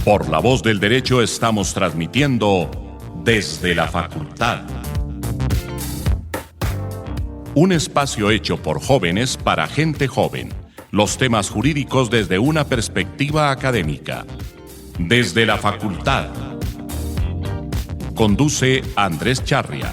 Por la Voz del Derecho estamos transmitiendo desde la facultad. Un espacio hecho por jóvenes para gente joven. Los temas jurídicos desde una perspectiva académica. Desde la facultad. Conduce Andrés Charria.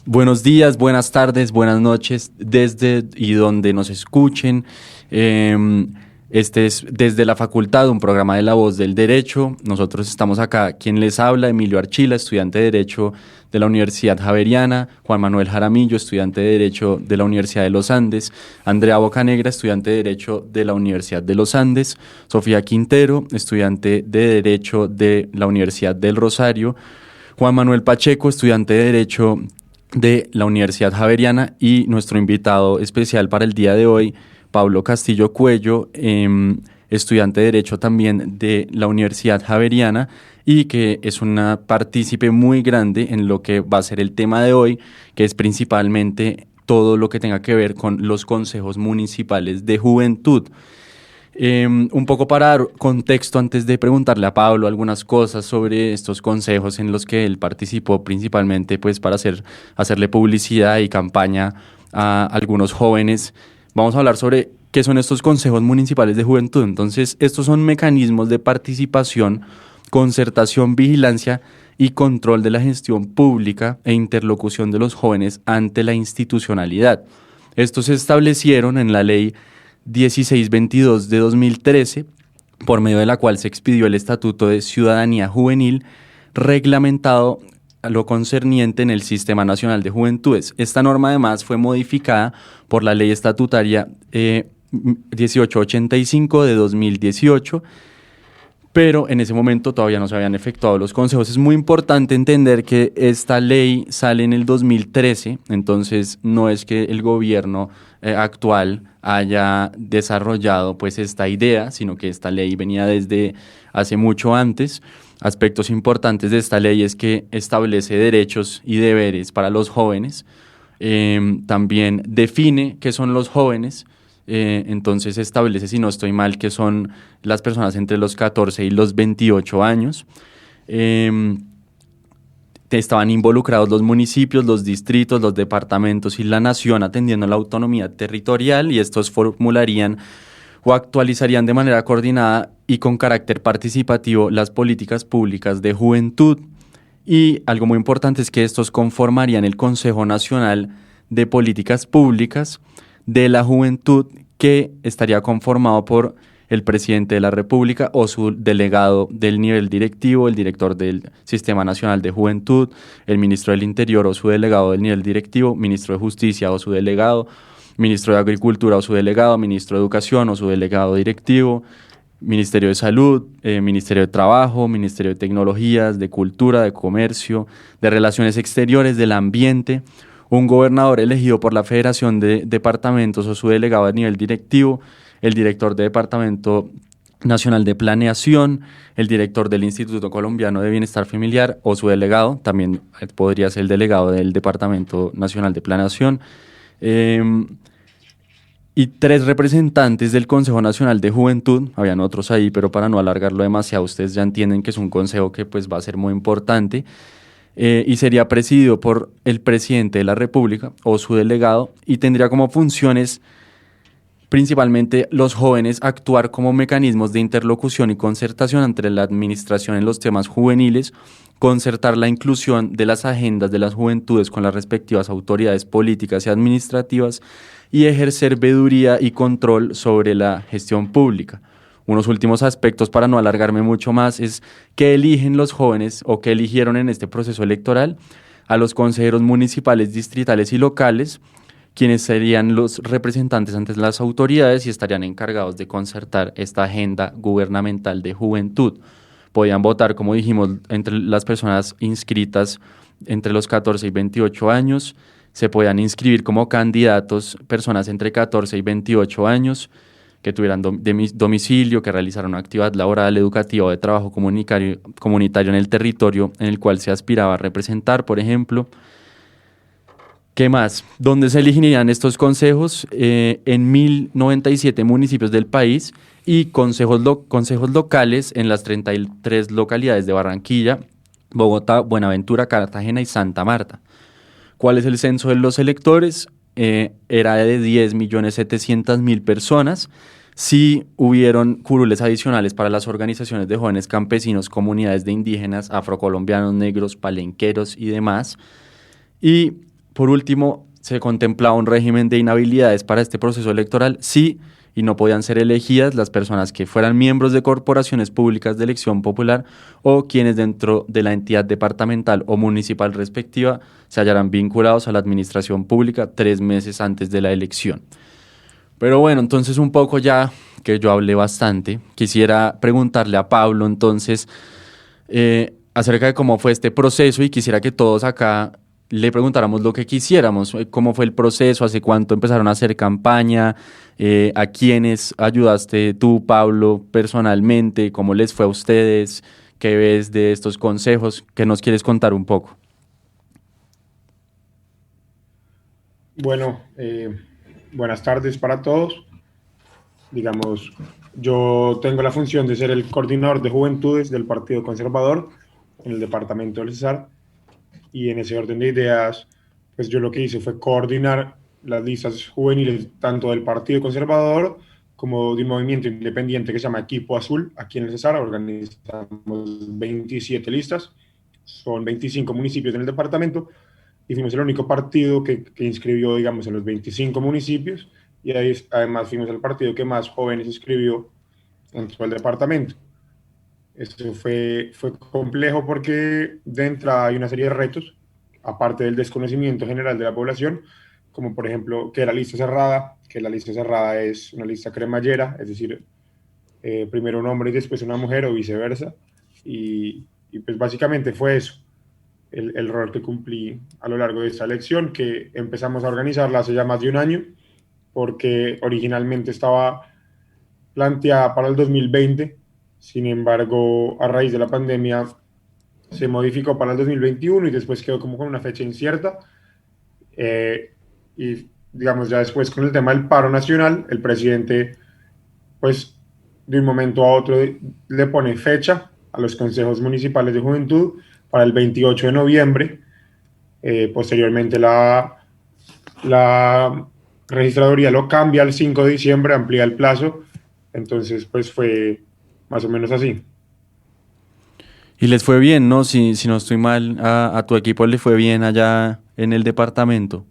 Buenos días, buenas tardes, buenas noches, desde y donde nos escuchen. Este es Desde la Facultad, un programa de La Voz del Derecho. Nosotros estamos acá, quien les habla, Emilio Archila, estudiante de Derecho de la Universidad Javeriana, Juan Manuel Jaramillo, estudiante de Derecho de la Universidad de los Andes, Andrea Bocanegra, estudiante de Derecho de la Universidad de los Andes, Sofía Quintero, estudiante de Derecho de la Universidad del Rosario, Juan Manuel Pacheco, estudiante de Derecho de la Universidad Javeriana, y nuestro invitado especial para el día de hoy, Pablo Castillo Cuello, estudiante de Derecho también de la Universidad Javeriana y que es una partícipe muy grande en lo que va a ser el tema de hoy, que es principalmente todo lo que tenga que ver con los consejos municipales de juventud. Un poco para dar contexto antes de preguntarle a Pablo algunas cosas sobre estos consejos en los que él participó, principalmente pues para hacerle publicidad y campaña a algunos jóvenes. Vamos a hablar sobre qué son estos consejos municipales de juventud. Entonces, estos son mecanismos de participación, concertación, vigilancia y control de la gestión pública e interlocución de los jóvenes ante la institucionalidad. Estos se establecieron en la Ley 1622 de 2013, por medio de la cual se expidió el Estatuto de Ciudadanía Juvenil, reglamentado a lo concerniente en el Sistema Nacional de Juventudes. Esta norma además fue modificada por la Ley Estatutaria 1885 de 2018, pero en ese momento todavía no se habían efectuado los consejos. Es muy importante entender que esta ley sale en el 2013, entonces no es que el gobierno actual haya desarrollado pues esta idea, sino que esta ley venía desde hace mucho antes. Aspectos importantes de esta ley es que establece derechos y deberes para los jóvenes, también define qué son los jóvenes. Entonces establece, si no estoy mal, que son las personas entre los 14 y los 28 años. Estaban involucrados los municipios, los distritos, los departamentos y la nación, atendiendo a la autonomía territorial, y estos formularían o actualizarían de manera coordinada y con carácter participativo las políticas públicas de juventud. Y algo muy importante es que estos conformarían el Consejo Nacional de Políticas Públicas de la Juventud, que estaría conformado por el presidente de la República o su delegado del nivel directivo, el director del Sistema Nacional de Juventud, el ministro del Interior o su delegado del nivel directivo, ministro de Justicia o su delegado, ministro de Agricultura o su delegado, ministro de Educación o su delegado directivo, Ministerio de Salud, Ministerio de Trabajo, Ministerio de Tecnologías, de Cultura, de Comercio, de Relaciones Exteriores, del Ambiente, un gobernador elegido por la Federación de Departamentos o su delegado a nivel directivo, el director de Departamento Nacional de Planeación, el director del Instituto Colombiano de Bienestar Familiar o su delegado, también podría ser el delegado del Departamento Nacional de Planeación, y 3 representantes del Consejo Nacional de Juventud. Habían otros ahí, pero para no alargarlo demasiado, ustedes ya entienden que es un consejo que pues va a ser muy importante. Y sería presidido por el presidente de la República o su delegado, y tendría como funciones principalmente los jóvenes actuar como mecanismos de interlocución y concertación entre la administración en los temas juveniles, concertar la inclusión de las agendas de las juventudes con las respectivas autoridades políticas y administrativas y ejercer veeduría y control sobre la gestión pública. Unos últimos aspectos para no alargarme mucho más es qué eligen los jóvenes o qué eligieron en este proceso electoral: a los consejeros municipales, distritales y locales, quienes serían los representantes ante las autoridades y estarían encargados de concertar esta agenda gubernamental de juventud. Podían votar, como dijimos, entre las personas inscritas entre los 14 y 28 años. Se podían inscribir como candidatos personas entre 14 y 28 años, que tuvieran domicilio, que realizaran una actividad laboral, educativa o de trabajo comunitario en el territorio en el cual se aspiraba a representar, por ejemplo. ¿Qué más? ¿Dónde se elegirían estos consejos? En 1097 municipios del país y consejos locales en las 33 localidades de Barranquilla, Bogotá, Buenaventura, Cartagena y Santa Marta. ¿Cuál es el censo de los electores? Era de 10.700.000 personas. Sí hubieron curules adicionales para las organizaciones de jóvenes campesinos, comunidades de indígenas, afrocolombianos, negros, palenqueros y demás. Y por último, se contemplaba un régimen de inhabilidades para este proceso electoral, sí, y no podían ser elegidas las personas que fueran miembros de corporaciones públicas de elección popular o quienes dentro de la entidad departamental o municipal respectiva se hallaran vinculados a la administración pública 3 meses antes de la elección. Pero bueno, entonces un poco ya que yo hablé bastante, quisiera preguntarle a Pablo entonces acerca de cómo fue este proceso y quisiera que todos acá le preguntáramos lo que quisiéramos, cómo fue el proceso, hace cuánto empezaron a hacer campaña, a quiénes ayudaste tú, Pablo, personalmente, cómo les fue a ustedes, qué ves de estos consejos, qué nos quieres contar un poco. Bueno, buenas tardes para todos. Digamos, yo tengo la función de ser el coordinador de juventudes del Partido Conservador en el departamento del Cesar. Y en ese orden de ideas, pues yo lo que hice fue coordinar las listas juveniles tanto del Partido Conservador como de un movimiento independiente que se llama Equipo Azul. Aquí en el Cesar organizamos 27 listas, son 25 municipios en el departamento y fuimos el único partido que inscribió, digamos, en los 25 municipios y ahí, además fuimos el partido que más jóvenes inscribió dentro del departamento. Eso fue complejo porque de entrada hay una serie de retos, aparte del desconocimiento general de la población, como por ejemplo que la lista cerrada es una lista cremallera, es decir, primero un hombre y después una mujer o viceversa, y pues básicamente fue eso, el rol que cumplí a lo largo de esta elección, que empezamos a organizarla hace ya más de un año, porque originalmente estaba planteada para el 2020, sin embargo, a raíz de la pandemia se modificó para el 2021 y después quedó como con una fecha incierta. Y digamos, ya después con el tema del paro nacional, el presidente, pues de un momento a otro le pone fecha a los consejos municipales de juventud para el 28 de noviembre. Posteriormente la registraduría lo cambia al 5 de diciembre, amplía el plazo. Entonces, pues fue más o menos así. Y les fue bien, ¿no? Si no estoy mal, a tu equipo le fue bien allá en el departamento.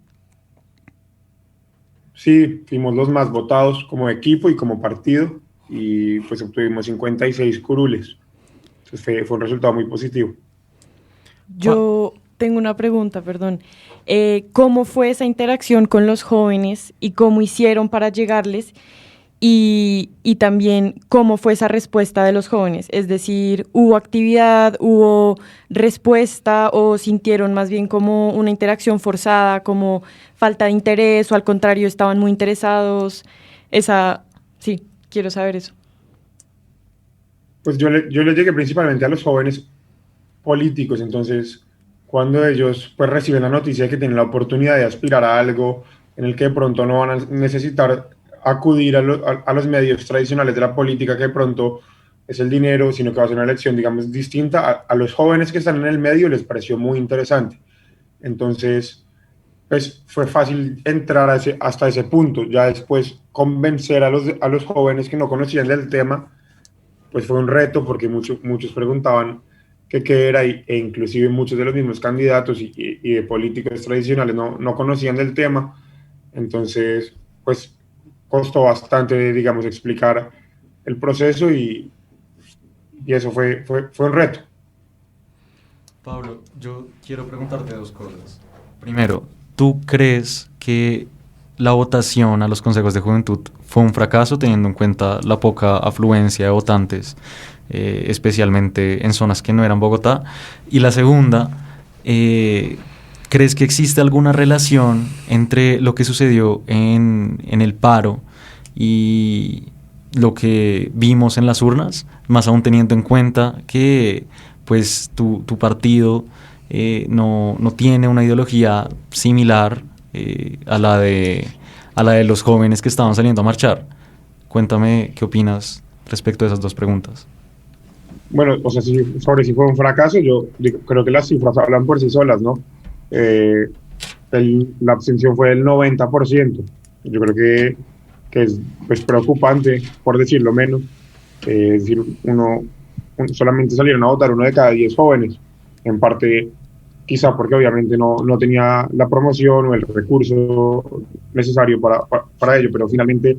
Sí, fuimos los más votados como equipo y como partido y pues obtuvimos 56 curules. Entonces fue un resultado muy positivo. Yo tengo una pregunta, perdón. ¿Cómo fue esa interacción con los jóvenes y cómo hicieron para llegarles? Y también cómo fue esa respuesta de los jóvenes, es decir, ¿hubo actividad, hubo respuesta o sintieron más bien como una interacción forzada, como falta de interés o al contrario estaban muy interesados? Sí, quiero saber eso. Pues yo le llegué principalmente a los jóvenes políticos, entonces cuando ellos pues reciben la noticia de que tienen la oportunidad de aspirar a algo en el que de pronto no van a necesitar acudir a los medios tradicionales de la política, que de pronto es el dinero, sino que va a ser una elección, digamos, distinta, a los jóvenes que están en el medio les pareció muy interesante. Entonces, pues fue fácil entrar hasta ese punto. Ya después convencer a los jóvenes que no conocían del tema, pues fue un reto porque muchos preguntaban qué era e inclusive muchos de los mismos candidatos y de políticos tradicionales no conocían del tema. Entonces, pues costó bastante, digamos, explicar el proceso y eso fue un reto. Pablo, yo quiero preguntarte dos cosas. Primero, ¿tú crees que la votación a los consejos de juventud fue un fracaso teniendo en cuenta la poca afluencia de votantes, especialmente en zonas que no eran Bogotá? Y la segunda, ¿crees que existe alguna relación entre lo que sucedió en el paro y lo que vimos en las urnas, más aún teniendo en cuenta que pues tu partido no tiene una ideología similar a la de los jóvenes que estaban saliendo a marchar. Cuéntame qué opinas respecto a esas dos preguntas. Bueno, o sea, sobre si fue un fracaso, creo que las cifras hablan por sí solas, ¿no? La abstención fue del 90%. Yo creo que es pues, preocupante, por decirlo menos. Es decir, solamente salieron a votar 1 de cada 10 jóvenes, en parte quizá porque obviamente no tenía la promoción o el recurso necesario para ello, pero finalmente,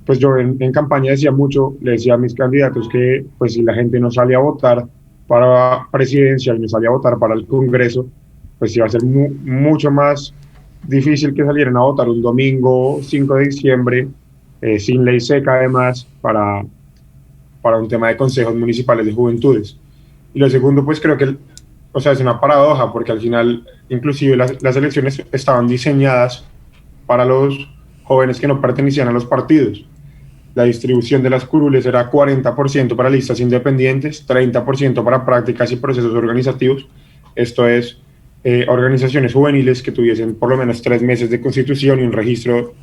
pues yo en campaña le decía a mis candidatos que pues si la gente no sale a votar para presidencia y no sale a votar para el Congreso, pues iba a ser mucho más difícil que salieran a votar un domingo 5 de diciembre, sin ley seca además, para un tema de consejos municipales de juventudes. Y lo segundo, pues creo que, es una paradoja, porque al final, inclusive las elecciones estaban diseñadas para los jóvenes que no pertenecían a los partidos. La distribución de las curules era 40% para listas independientes, 30% para prácticas y procesos organizativos. Esto es, organizaciones juveniles que tuviesen por lo menos 3 meses de constitución y un registro,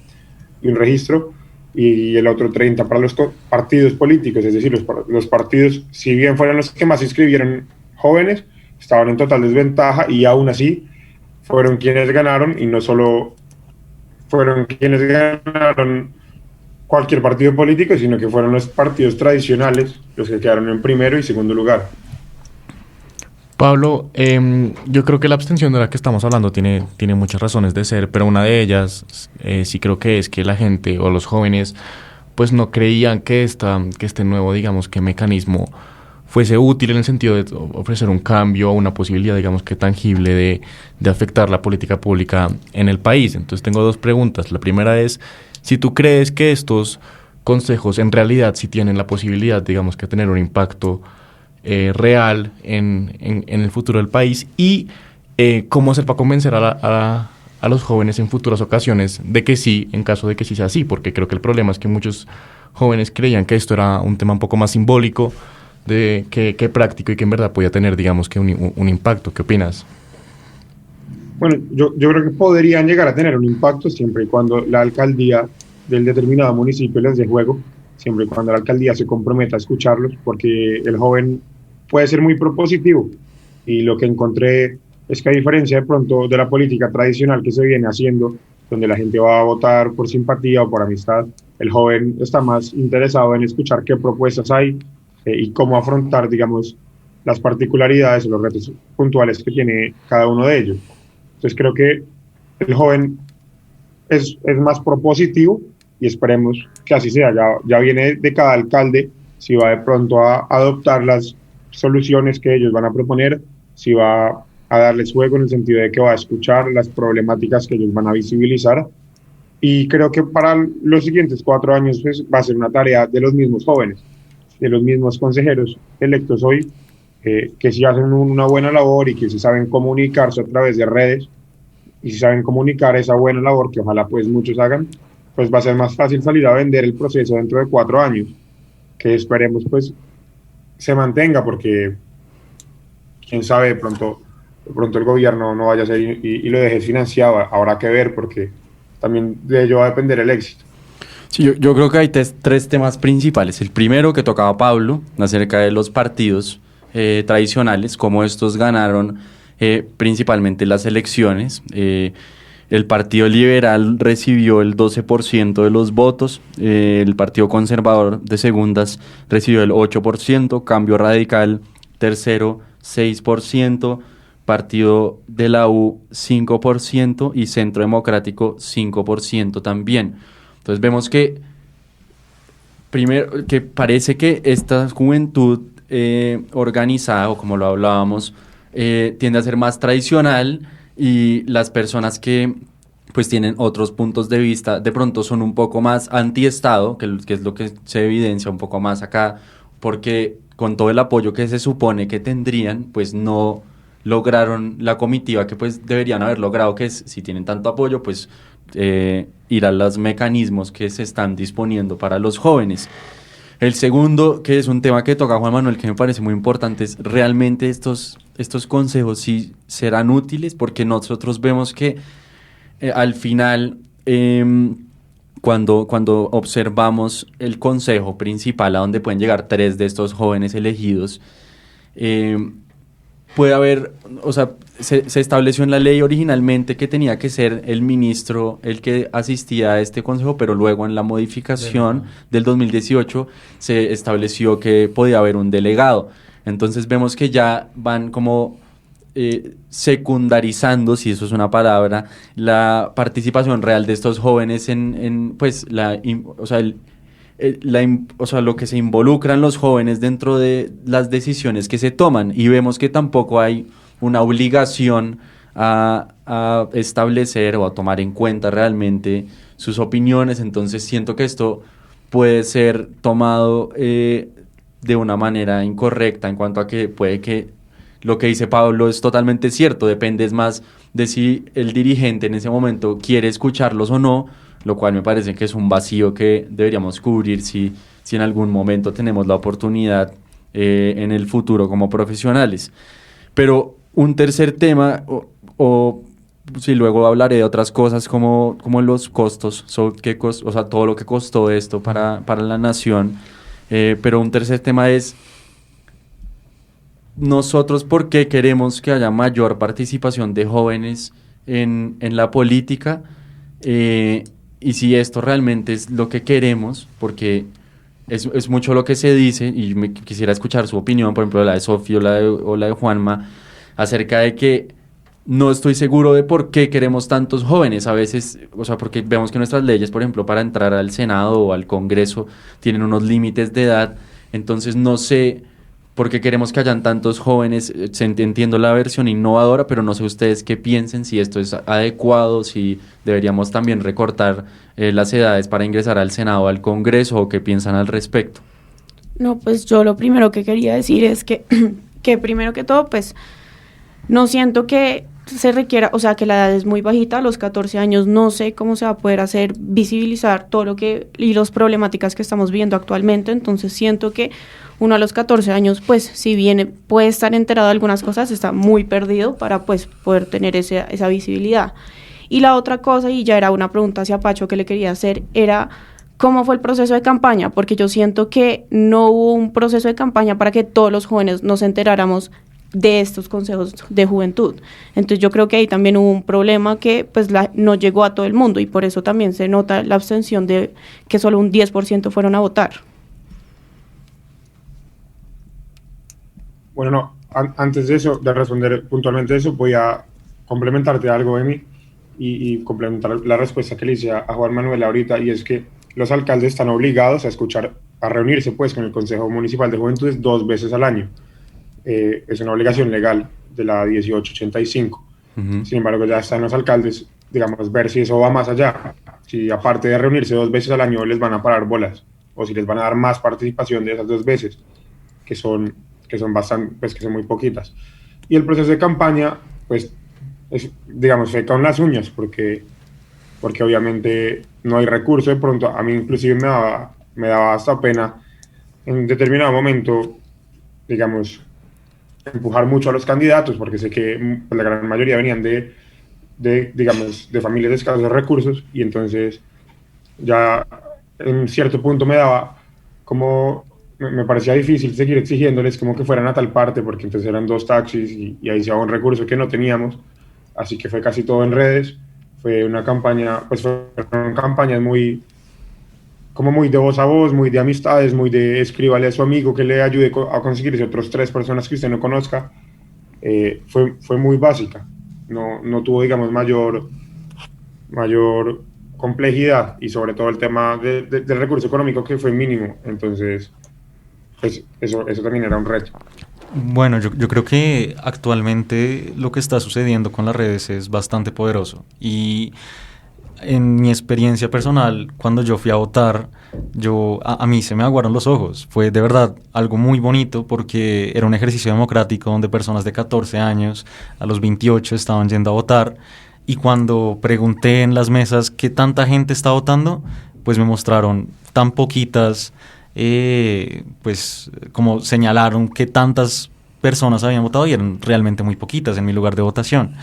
y el otro 30% para los partidos políticos, es decir, los partidos, si bien fueron los que más inscribieron jóvenes, estaban en total desventaja y aún así fueron quienes ganaron, y no solo fueron quienes ganaron cualquier partido político, sino que fueron los partidos tradicionales los que quedaron en primero y segundo lugar. Pablo, yo creo que la abstención de la que estamos hablando tiene muchas razones de ser, pero una de ellas sí creo que es que la gente o los jóvenes pues no creían que este nuevo, digamos, que mecanismo fuese útil en el sentido de ofrecer un cambio o una posibilidad, digamos, que tangible de afectar la política pública en el país. Entonces tengo 2 preguntas. La primera es si tú crees que estos consejos en realidad sí tienen la posibilidad, digamos, que tener un impacto real en el futuro del país, y cómo hacer para convencer a los jóvenes en futuras ocasiones de que sí, en caso de que sí sea así, porque creo que el problema es que muchos jóvenes creían que esto era un tema un poco más simbólico que práctico, y que en verdad podía tener, digamos, que un impacto. ¿Qué opinas? Bueno, yo creo que podrían llegar a tener un impacto siempre y cuando la alcaldía del determinado municipio les dé juego, siempre y cuando la alcaldía se comprometa a escucharlos, porque el joven puede ser muy propositivo, y lo que encontré es que, a diferencia de pronto de la política tradicional que se viene haciendo, donde la gente va a votar por simpatía o por amistad, el joven está más interesado en escuchar qué propuestas hay y cómo afrontar, digamos, las particularidades o los retos puntuales que tiene cada uno de ellos. Entonces creo que el joven es más propositivo, y esperemos que así sea. Ya viene de cada alcalde si va de pronto a adoptar las soluciones que ellos van a proponer, si va a darles juego en el sentido de que va a escuchar las problemáticas que ellos van a visibilizar. Y creo que para los siguientes 4 años pues, va a ser una tarea de los mismos jóvenes, de los mismos consejeros electos hoy, que si hacen una buena labor y que si saben comunicarse a través de redes, y si saben comunicar esa buena labor, que ojalá pues muchos hagan, pues va a ser más fácil salir a vender el proceso dentro de 4 años, que esperemos pues se mantenga, porque quién sabe, de pronto el gobierno no vaya a ser y lo deje financiado. Habrá que ver, porque también de ello va a depender el éxito. Sí, yo creo que hay 3 temas principales. El primero, que tocaba Pablo, acerca de los partidos tradicionales, cómo estos ganaron principalmente las elecciones. El Partido Liberal recibió el 12% de los votos, el Partido Conservador de segundas recibió el 8%, Cambio Radical tercero 6%, Partido de la U 5% y Centro Democrático 5% también. Entonces vemos que primero que parece que esta juventud organizada, o como lo hablábamos, tiende a ser más tradicional, y las personas que pues tienen otros puntos de vista de pronto son un poco más antiestado, que es lo que se evidencia un poco más acá, porque con todo el apoyo que se supone que tendrían, pues no lograron la comitiva que pues deberían haber logrado, que es, si tienen tanto apoyo, pues ir a los mecanismos que se están disponiendo para los jóvenes. El segundo, que es un tema que toca Juan Manuel, que me parece muy importante, es realmente estos consejos sí serán útiles, porque nosotros vemos que al final, cuando observamos el consejo principal a donde pueden llegar 3 de estos jóvenes elegidos, puede haber, o sea, se estableció en la ley originalmente que tenía que ser el ministro el que asistía a este consejo, pero luego en la modificación del 2018 se estableció que podía haber un delegado. Entonces vemos que ya van como secundarizando, si eso es una palabra, la participación real de estos jóvenes en pues, lo que se involucran los jóvenes dentro de las decisiones que se toman, y vemos que tampoco hay una obligación a establecer o a tomar en cuenta realmente sus opiniones. Entonces siento que esto puede ser tomado de una manera incorrecta, en cuanto a que puede que lo que dice Pablo es totalmente cierto, depende es más de si el dirigente en ese momento quiere escucharlos o no, lo cual me parece que es un vacío que deberíamos cubrir si en algún momento tenemos la oportunidad en el futuro como profesionales. Pero un tercer tema, si luego hablaré de otras cosas como los costos, o sea, todo lo que costó esto para la nación, pero un tercer tema es nosotros por qué queremos que haya mayor participación de jóvenes en la política, y si esto realmente es lo que queremos, porque es mucho lo que se dice, y quisiera escuchar su opinión, por ejemplo, la de Sofía o la de Juanma, acerca de que no estoy seguro de por qué queremos tantos jóvenes. A veces, o sea, porque vemos que nuestras leyes, por ejemplo, para entrar al Senado o al Congreso, tienen unos límites de edad, entonces no sé por qué queremos que hayan tantos jóvenes. Entiendo la versión innovadora, pero no sé ustedes qué piensen, si esto es adecuado, si deberíamos también recortar las edades para ingresar al Senado o al Congreso, o qué piensan al respecto. No, pues yo lo primero que quería decir es que primero que todo, pues no siento que se requiera, o sea, que la edad es muy bajita, a los 14 años no sé cómo se va a poder hacer visibilizar todo lo que y las problemáticas que estamos viendo actualmente. Entonces siento que uno a los 14 años, pues si bien puede estar enterado de algunas cosas, está muy perdido para pues poder tener esa visibilidad. Y la otra cosa, y ya era una pregunta hacia Pacho que le quería hacer, era ¿cómo fue el proceso de campaña? Porque yo siento que no hubo un proceso de campaña para que todos los jóvenes nos enteráramos de estos consejos de juventud. Entonces yo creo que ahí también hubo un problema que pues no llegó a todo el mundo, y por eso también se nota la abstención de que solo un 10% fueron a votar. Bueno, no, antes de eso, de responder puntualmente eso, voy a complementarte algo, Emi, y complementar la respuesta que le hice a Juan Manuel ahorita, y es que los alcaldes están obligados a reunirse pues con el Consejo Municipal de Juventudes 2 veces al año. Es una obligación legal de la 1885. Uh-huh. Sin embargo, ya están los alcaldes, digamos, ver si eso va más allá. Si aparte de reunirse 2 veces al año les van a parar bolas, o si les van a dar más participación de esas 2 veces, que son bastante, pues que son muy poquitas. Y el proceso de campaña, pues, digamos, se con las uñas, porque obviamente no hay recurso. De pronto, a mí inclusive me daba hasta pena en determinado momento, digamos, empujar mucho a los candidatos, porque sé que la gran mayoría venían digamos, de familias de escasos recursos, y entonces ya en cierto punto me parecía difícil seguir exigiéndoles como que fueran a tal parte, porque entonces eran 2 taxis y ahí se daba un recurso que no teníamos, así que fue casi todo en redes. Fue una campaña, pues fueron campañas muy de voz a voz, muy de amistades, muy de escríbale a su amigo que le ayude a conseguirse otros 3 personas que usted no conozca. Fue muy básica, no tuvo, digamos, mayor complejidad, y sobre todo el tema del recurso económico, que fue mínimo. Entonces, pues eso también era un reto. Bueno, yo creo que actualmente lo que está sucediendo con las redes es bastante poderoso, y en mi experiencia personal, cuando yo fui a votar, a mí se me aguaron los ojos. Fue de verdad algo muy bonito, porque era un ejercicio democrático donde personas de 14 años a los 28 estaban yendo a votar, y cuando pregunté en las mesas qué tanta gente está votando, pues me mostraron tan poquitas, pues como señalaron que tantas personas habían votado y eran realmente muy poquitas en mi lugar de votación.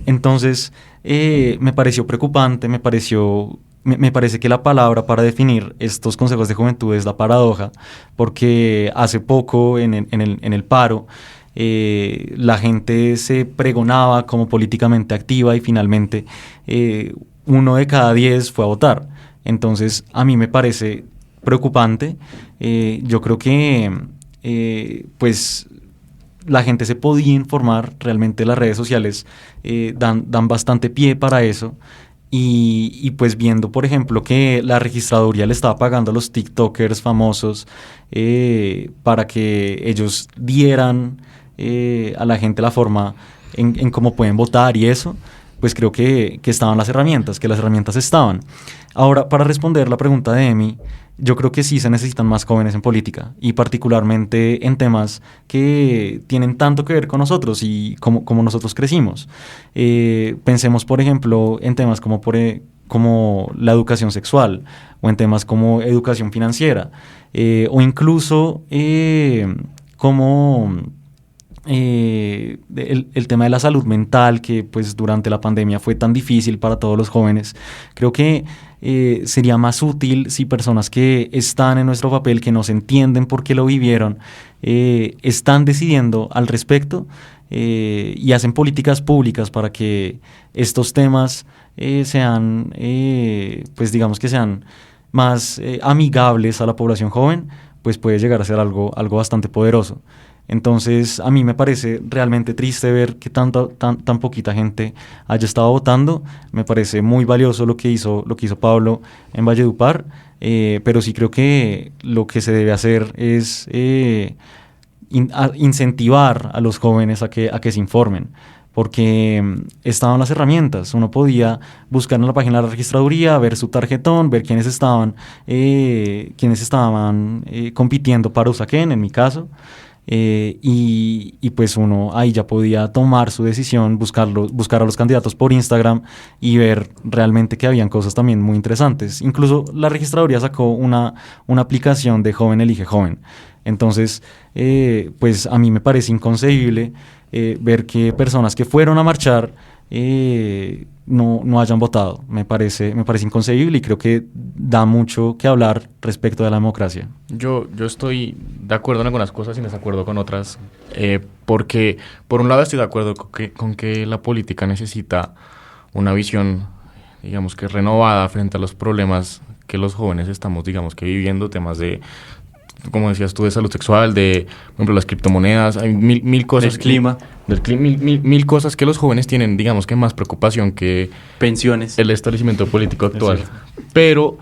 Entonces, me pareció preocupante, me parece que la palabra para definir estos consejos de juventud es la paradoja, porque hace poco en el paro la gente se pregonaba como políticamente activa y finalmente 1 de cada 10 fue a votar. Entonces, a mí me parece preocupante. Yo creo que pues la gente se podía informar, realmente las redes sociales dan bastante pie para eso. Y pues viendo, por ejemplo, que la registraduría le estaba pagando a los TikTokers famosos para que ellos dieran a la gente la forma en cómo pueden votar y eso, pues creo que estaban las herramientas, que las herramientas estaban. Ahora, para responder la pregunta de Emi, yo creo que sí se necesitan más jóvenes en política y particularmente en temas que tienen tanto que ver con nosotros y como nosotros crecimos. Pensemos, por ejemplo, en temas como la educación sexual o en temas como educación financiera o incluso como el tema de la salud mental, que pues durante la pandemia fue tan difícil para todos los jóvenes. Creo que sería más útil si personas que están en nuestro papel, que nos entienden por qué lo vivieron, están decidiendo al respecto y hacen políticas públicas para que estos temas sean, pues digamos que sean más amigables a la población joven, pues puede llegar a ser algo bastante poderoso. Entonces, a mí me parece realmente triste ver que tan poquita gente haya estado votando. Me parece muy valioso lo que hizo Pablo en Valledupar, pero sí creo que lo que se debe hacer es incentivar a los jóvenes a que se informen, porque estaban las herramientas. Uno podía buscar en la página de la registraduría, ver su tarjetón, ver quiénes estaban compitiendo para Usaquén, en mi caso. Y pues uno ahí ya podía tomar su decisión, buscar a los candidatos por Instagram y ver realmente que habían cosas también muy interesantes. Incluso la registraduría sacó una aplicación de Joven Elige Joven. Entonces, pues a mí me parece inconcebible ver que personas que fueron a marchar no hayan votado. Me parece inconcebible y creo que da mucho que hablar respecto de la democracia. Yo estoy de acuerdo en algunas cosas y en desacuerdo con otras, porque por un lado estoy de acuerdo con que la política necesita una visión, digamos que renovada frente a los problemas que los jóvenes estamos, digamos que viviendo, temas de, como decías tú, de salud sexual, de, por ejemplo, las criptomonedas, hay mil cosas. Del clima. Mil cosas que los jóvenes tienen, digamos que más preocupación que pensiones, el establecimiento político actual. Pero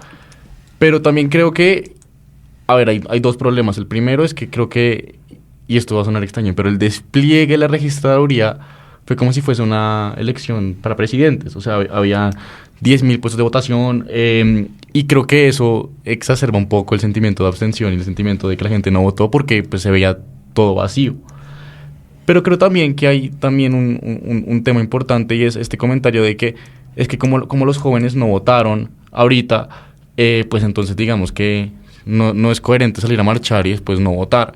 también creo que, a ver, hay dos problemas. El primero es que creo que, y esto va a sonar extraño, pero el despliegue de la registraduría fue como si fuese una elección para presidentes. O sea, había 10.000 puestos de votación, y creo que eso exacerba un poco el sentimiento de abstención y el sentimiento de que la gente no votó porque pues se veía todo vacío. Pero creo también que hay también un tema importante, y es este comentario de que es que como los jóvenes no votaron ahorita, pues entonces digamos que no es coherente salir a marchar y después no votar.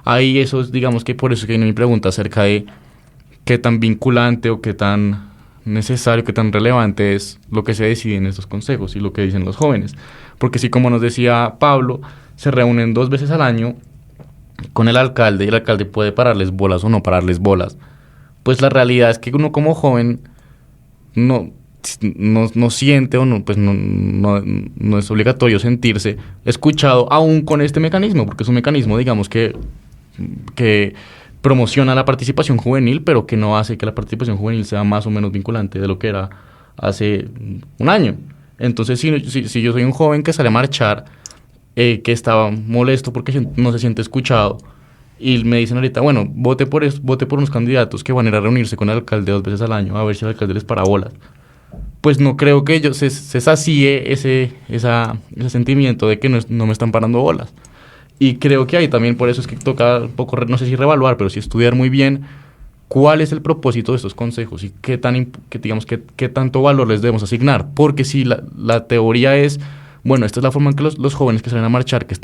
Ahí eso es, digamos que por eso que viene mi pregunta acerca de qué tan vinculante o qué tan necesario, qué tan relevante es lo que se decide en estos consejos y lo que dicen los jóvenes. Porque si, como nos decía Pablo, se reúnen 2 veces al año con el alcalde y el alcalde puede pararles bolas o no pararles bolas, pues la realidad es que uno como joven no siente o no es obligatorio sentirse escuchado aún con este mecanismo, porque es un mecanismo, digamos, que promociona la participación juvenil, pero que no hace que la participación juvenil sea más o menos vinculante de lo que era hace un año. Entonces, si yo soy un joven que sale a marchar, que estaba molesto porque no se siente escuchado, y me dicen ahorita, bueno, vote por unos candidatos que van a ir a reunirse con el alcalde 2 veces al año a ver si el alcalde les para bolas, pues no creo que ellos se sacie ese sentimiento de que no me están parando bolas. Y creo que hay también, por eso es que toca un poco, no sé si reevaluar, pero sí estudiar muy bien cuál es el propósito de estos consejos y qué tanto valor les debemos asignar. Porque si la teoría es, bueno, esta es la forma en que los jóvenes que salen a marchar, que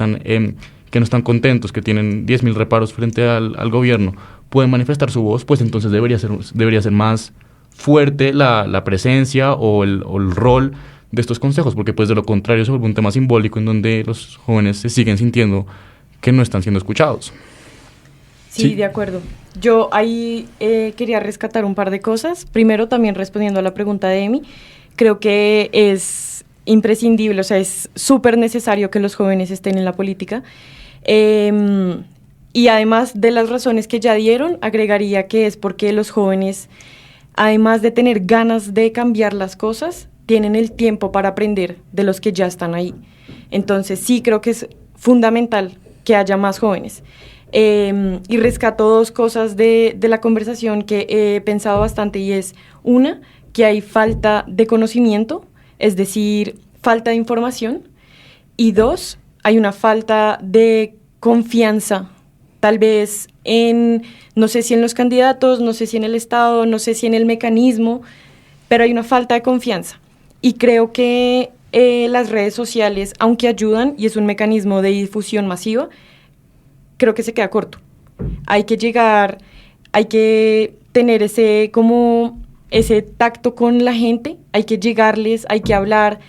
que no están contentos, que tienen 10.000 reparos frente al gobierno, pueden manifestar su voz, pues entonces debería ser más fuerte la presencia o el rol de estos consejos, porque pues de lo contrario se vuelve un tema simbólico en donde los jóvenes se siguen sintiendo que no están siendo escuchados. Sí, de acuerdo. Yo ahí quería rescatar un par de cosas. Primero, también respondiendo a la pregunta de Emi, creo que es imprescindible, o sea, es súper necesario que los jóvenes estén en la política. Y además de las razones que ya dieron, agregaría que es porque los jóvenes, además de tener ganas de cambiar las cosas, tienen el tiempo para aprender de los que ya están ahí. Entonces sí creo que es fundamental que haya más jóvenes. Y rescato dos cosas de la conversación que he pensado bastante, y es una, que hay falta de conocimiento, es decir, falta de información, y dos, hay una falta de confianza, tal vez no sé si en los candidatos, no sé si en el Estado, no sé si en el mecanismo, pero hay una falta de confianza. Y creo que las redes sociales, aunque ayudan y es un mecanismo de difusión masiva, creo que se queda corto. Hay que llegar, hay que tener ese tacto con la gente, hay que llegarles, hay que hablar,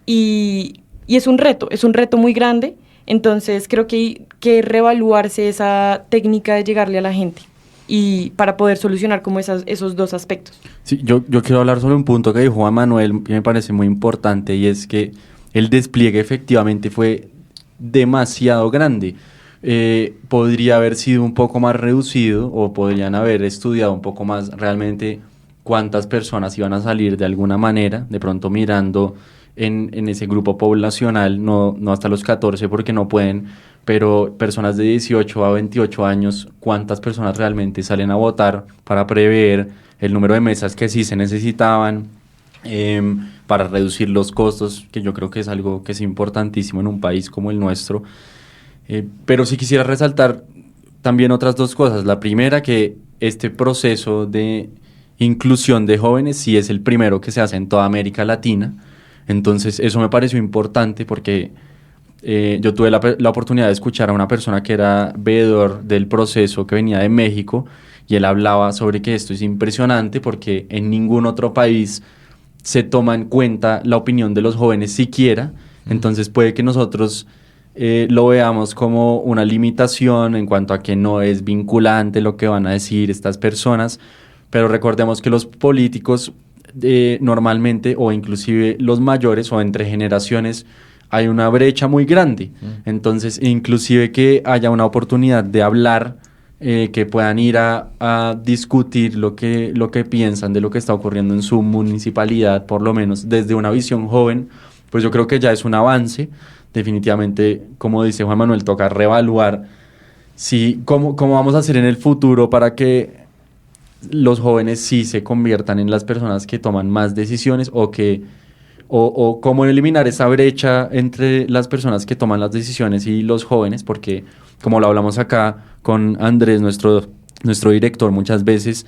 y es un reto muy grande. Entonces creo que hay que reevaluarse esa técnica de llegarle a la gente y para poder solucionar como esos dos aspectos. Sí, yo quiero hablar sobre un punto que dijo Juan Manuel que me parece muy importante, y es que el despliegue efectivamente fue demasiado grande. Podría haber sido un poco más reducido, o podrían haber estudiado un poco más realmente cuántas personas iban a salir de alguna manera, de pronto mirando en ese grupo poblacional, no hasta los 14 porque no pueden, pero personas de 18 a 28 años, cuántas personas realmente salen a votar, para prever el número de mesas que sí se necesitaban, para reducir los costos, que yo creo que es algo que es importantísimo en un país como el nuestro. Pero sí quisiera resaltar también otras dos cosas. La primera, que este proceso de inclusión de jóvenes sí es el primero que se hace en toda América Latina. Entonces eso me pareció importante porque yo tuve la oportunidad de escuchar a una persona que era veedor del proceso, que venía de México, y él hablaba sobre que esto es impresionante porque en ningún otro país se toma en cuenta la opinión de los jóvenes siquiera. Entonces puede que nosotros lo veamos como una limitación en cuanto a que no es vinculante lo que van a decir estas personas, pero recordemos que los políticos normalmente, o inclusive los mayores o entre generaciones, hay una brecha muy grande. Entonces inclusive que haya una oportunidad de hablar, que puedan ir a discutir lo que piensan de lo que está ocurriendo en su municipalidad, por lo menos desde una visión joven, pues yo creo que ya es un avance. Definitivamente, como dice Juan Manuel, toca reevaluar cómo vamos a hacer en el futuro para que los jóvenes sí se conviertan en las personas que toman más decisiones, o cómo eliminar esa brecha entre las personas que toman las decisiones y los jóvenes, porque como lo hablamos acá con Andrés, nuestro director, muchas veces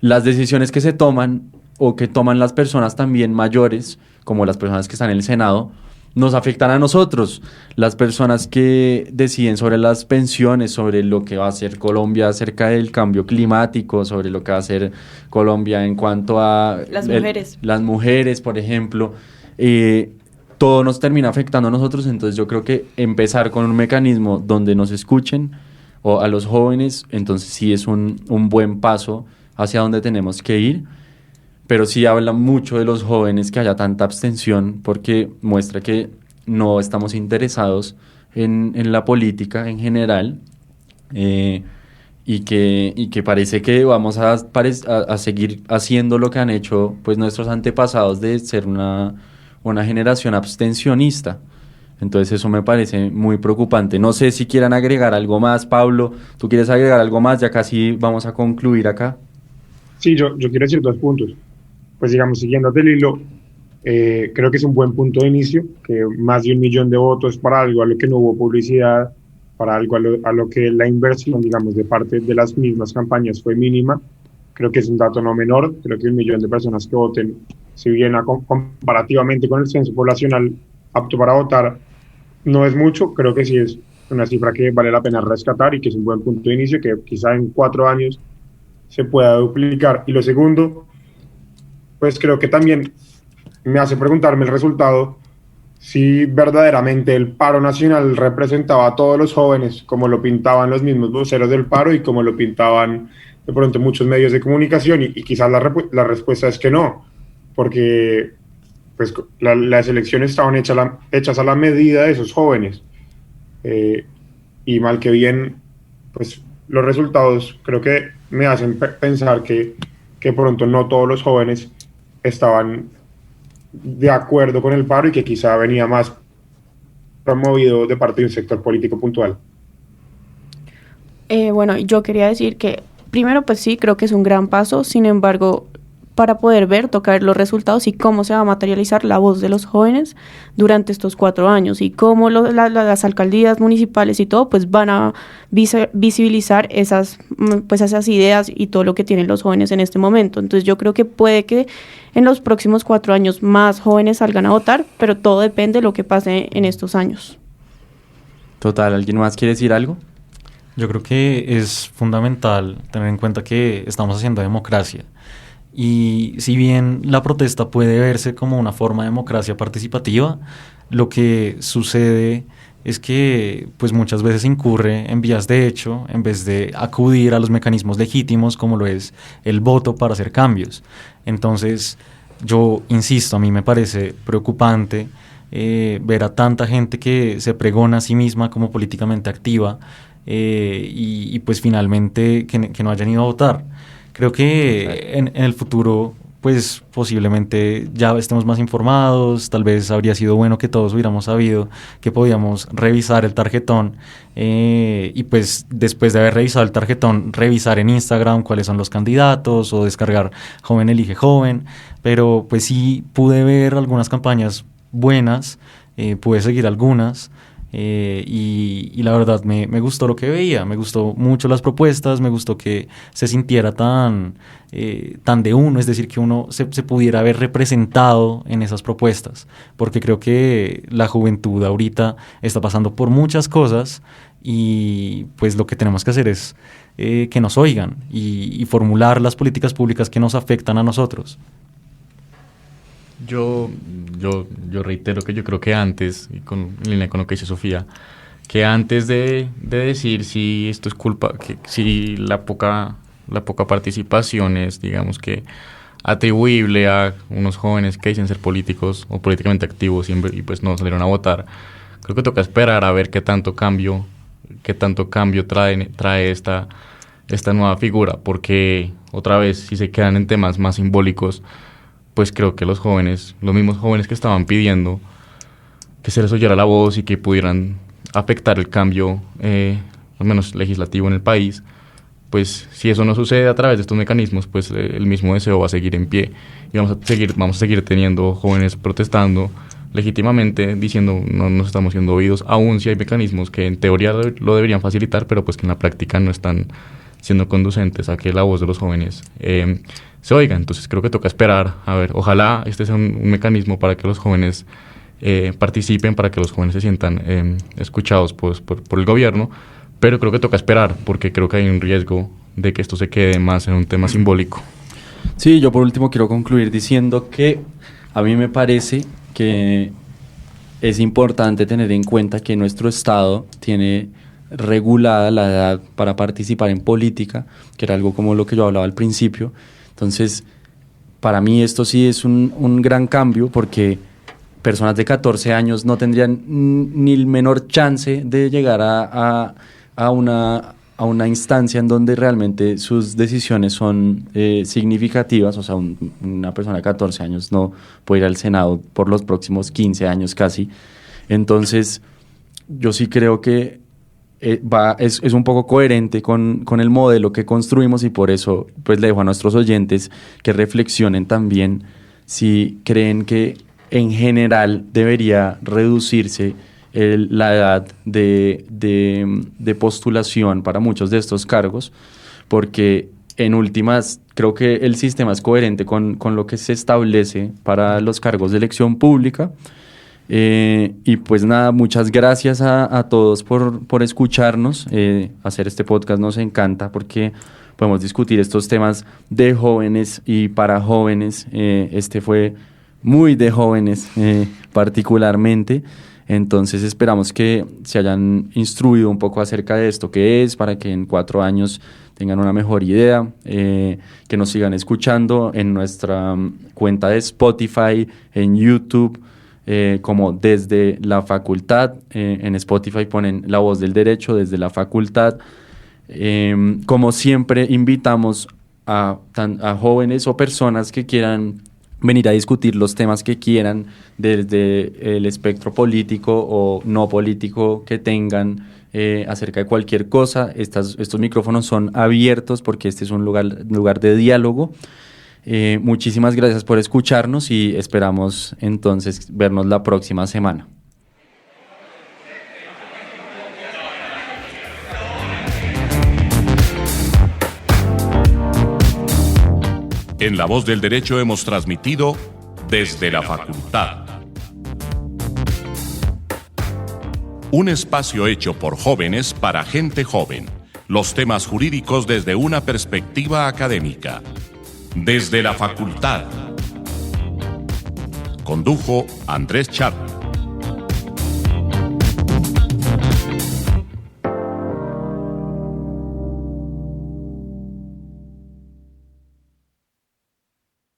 las decisiones que se toman o que toman las personas también mayores, como las personas que están en el Senado, nos afectan a nosotros, las personas que deciden sobre las pensiones, sobre lo que va a hacer Colombia acerca del cambio climático, sobre lo que va a hacer Colombia en cuanto a las mujeres, por ejemplo. Todo nos termina afectando a nosotros. Entonces yo creo que empezar con un mecanismo donde nos escuchen, o a los jóvenes, entonces sí es un buen paso hacia donde tenemos que ir. Pero sí habla mucho de los jóvenes que haya tanta abstención, porque muestra que no estamos interesados en la política en general, y que parece que vamos a seguir haciendo lo que han hecho pues nuestros antepasados, de ser una generación abstencionista. Entonces eso me parece muy preocupante. No sé si quieran agregar algo más. Pablo, ¿tú quieres agregar algo más? Ya casi vamos a concluir acá. Sí, yo quiero decir dos puntos. Pues digamos, siguiendo el hilo, creo que es un buen punto de inicio, que más de 1 millón de votos para algo a lo que no hubo publicidad, para algo a lo que la inversión, digamos, de parte de las mismas campañas fue mínima. Creo que es un dato no menor. Creo que 1 millón de personas que voten, si bien comparativamente con el censo poblacional apto para votar, no es mucho. Creo que sí es una cifra que vale la pena rescatar y que es un buen punto de inicio, que quizá en 4 años se pueda duplicar. Y lo segundo, pues creo que también me hace preguntarme el resultado, si verdaderamente el paro nacional representaba a todos los jóvenes, como lo pintaban los mismos voceros del paro y como lo pintaban de pronto muchos medios de comunicación, y quizás la respuesta es que no, porque pues, las elecciones estaban hechas a la medida de esos jóvenes, y mal que bien, pues los resultados creo que me hacen pensar que pronto no todos los jóvenes estaban de acuerdo con el paro y que quizá venía más promovido de parte de un sector político puntual. Bueno, yo quería decir que primero, pues sí, creo que es un gran paso. Sin embargo, para poder ver, tocar los resultados y cómo se va a materializar la voz de los jóvenes durante estos 4 años y cómo las alcaldías municipales y todo, pues van a visibilizar esas ideas y todo lo que tienen los jóvenes en este momento. Entonces yo creo que puede que en los próximos 4 años más jóvenes salgan a votar, pero todo depende de lo que pase en estos años. Total, ¿alguien más quiere decir algo? Yo creo que es fundamental tener en cuenta que estamos haciendo democracia. Y si bien la protesta puede verse como una forma de democracia participativa, lo que sucede es que pues muchas veces incurre en vías de hecho en vez de acudir a los mecanismos legítimos como lo es el voto para hacer cambios. Entonces yo insisto, a mí me parece preocupante ver a tanta gente que se pregona a sí misma como políticamente activa y pues finalmente que no hayan ido a votar. Creo que en el futuro, pues posiblemente ya estemos más informados, tal vez habría sido bueno que todos hubiéramos sabido que podíamos revisar el tarjetón y pues después de haber revisado el tarjetón, revisar en Instagram cuáles son los candidatos o descargar Joven Elige Joven, pero pues sí pude ver algunas campañas buenas, pude seguir algunas. Y la verdad me gustó lo que veía, me gustó mucho las propuestas, me gustó que se sintiera tan de uno, es decir, que uno se pudiera ver representado en esas propuestas, porque creo que la juventud ahorita está pasando por muchas cosas y pues lo que tenemos que hacer es que nos oigan y formular las políticas públicas que nos afectan a nosotros. Yo reitero que yo creo que antes, y en línea con lo que dice Sofía, que antes de decir si esto es culpa, que si la poca participación es, digamos que, atribuible a unos jóvenes que dicen ser políticos o políticamente activos y pues no salieron a votar, creo que toca esperar a ver qué tanto cambio trae esta nueva figura, porque otra vez, si se quedan en temas más simbólicos, pues creo que los mismos jóvenes que estaban pidiendo que se les oyera la voz y que pudieran afectar el cambio, al menos legislativo en el país, pues si eso no sucede a través de estos mecanismos, pues el mismo deseo va a seguir en pie y vamos a seguir teniendo jóvenes protestando legítimamente, diciendo no nos estamos siendo oídos, aún si hay mecanismos que en teoría lo deberían facilitar, pero pues que en la práctica no están siendo conducentes a que la voz de los jóvenes se oiga. Entonces creo que toca esperar, a ver, ojalá este sea un mecanismo para que los jóvenes participen, para que los jóvenes se sientan escuchados pues, por el gobierno, pero creo que toca esperar, porque creo que hay un riesgo de que esto se quede más en un tema simbólico. Sí, yo por último quiero concluir diciendo que a mí me parece que es importante tener en cuenta que nuestro Estado tiene regulada la edad para participar en política, que era algo como lo que yo hablaba al principio. Entonces, para mí esto sí es un gran cambio, porque personas de 14 años no tendrían ni el menor chance de llegar a una instancia en donde realmente sus decisiones son significativas. O sea, una persona de 14 años no puede ir al Senado por los próximos 15 años casi. Entonces, yo sí creo que es un poco coherente con el modelo que construimos, y por eso pues le dejo a nuestros oyentes que reflexionen también si creen que en general debería reducirse la edad de postulación para muchos de estos cargos, porque en últimas creo que el sistema es coherente con lo que se establece para los cargos de elección pública. Y pues nada, muchas gracias a todos por escucharnos. Hacer este podcast nos encanta porque podemos discutir estos temas de jóvenes y para jóvenes. Este fue muy de jóvenes particularmente. Entonces esperamos que se hayan instruido un poco acerca de esto que es, para que en 4 años tengan una mejor idea, que nos sigan escuchando en nuestra cuenta de Spotify, en YouTube, como Desde la Facultad. En Spotify ponen La Voz del Derecho, Desde la Facultad. Como siempre, invitamos a jóvenes o personas que quieran venir a discutir los temas que quieran desde el espectro político o no político que tengan, acerca de cualquier cosa. Estos micrófonos son abiertos porque este es un lugar de diálogo. Muchísimas gracias por escucharnos y esperamos entonces vernos la próxima semana. En La Voz del Derecho hemos transmitido Desde la Facultad. Un espacio hecho por jóvenes para gente joven. Los temas jurídicos desde una perspectiva académica. Desde la Facultad. Condujo Andrés Char.